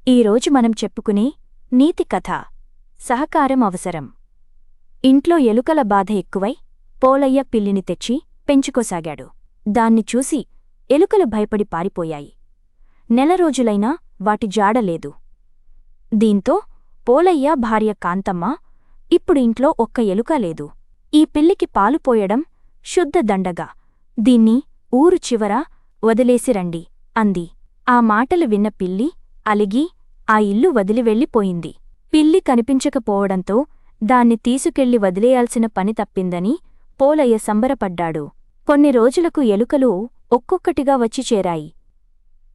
ఈరోజు మనం చెప్పుకునే నీతి కథ సహకారం అవసరం. ఇంట్లో ఎలుకల బాధ ఎక్కువై పోలయ్య పిల్లిని తెచ్చి పెంచుకోసాగాడు. దాన్ని చూసి ఎలుకలు భయపడి పారిపోయాయి. నెల రోజులైనా వాటి జాడలేదు. దీంతో పోలయ్య భార్య కాంతమ్మ, ఇప్పుడు ఇంట్లో ఒక్క ఎలుక లేదు. ఈ పిల్లికి పాలు పోయడం శుద్ధ దండగా. దీన్ని ఊరు చివర వదిలేసిరండి అంది. ఆ మాటలు విన్న పిల్లి అలిగి ఆ ఇల్లు వదిలి వెళ్ళిపోయింది. పిల్లి కనిపించకపోవడంతో దాన్ని తీసుకెళ్లి వదిలేయాల్సిన పని తప్పిందని పోలయ్య సంబరపడ్డాడు. కొన్ని రోజులకు ఎలుకలు ఒక్కొక్కటిగా వచ్చి చేరాయి.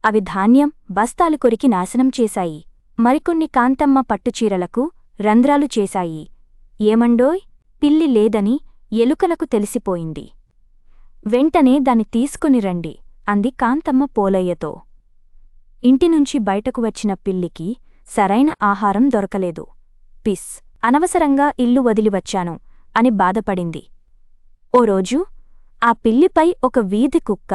అవి ధాన్యం బస్తాలు కొరికి నాశనం చేశాయి. మరికొన్ని కాంతమ్మ పట్టుచీరలకు రంధ్రాలు చేశాయి. ఏమండోయ్, పిల్లి లేదని ఎలుకలకు తెలిసిపోయింది. వెంటనే దాన్ని తీసుకుని రండి అంది కాంతమ్మ పోలయ్యతో. ఇంటినుంచి బయటకు వచ్చిన పిల్లికి సరైన ఆహారం దొరకలేదు. పిస్, అనవసరంగా ఇల్లు వదిలివచ్చాను అని బాధపడింది. ఓ రోజు ఆ పిల్లిపై ఒక వీధి కుక్క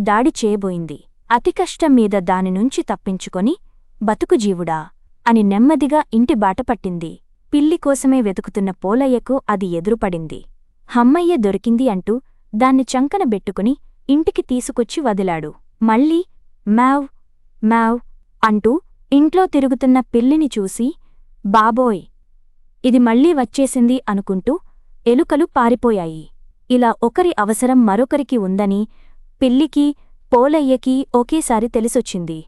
దాడి చేయబోయింది. అతికష్టం మీద దానినుంచి తప్పించుకొని బతుకుజీవుడా అని నెమ్మదిగా ఇంటి బాటపట్టింది. పిల్లి కోసమే వెతుకుతున్న పోలయ్యకు అది ఎదురుపడింది. హమ్మయ్య దొరికింది అంటూ దాన్ని చంకన బెట్టుకుని ఇంటికి తీసుకొచ్చి వదిలాడు. మళ్ళీ మ్యావ్ మ్యావ్ అంటూ ఇంట్లో తిరుగుతున్న పిల్లిని చూసి, బాబోయ్, ఇది మళ్ళీ వచ్చేసింది అనుకుంటూ ఎలుకలు పారిపోయాయి. ఇలా ఒకరి అవసరం మరొకరికి ఉందని పిల్లికి పోలయ్యకి ఒకేసారి తెలిసొచ్చింది.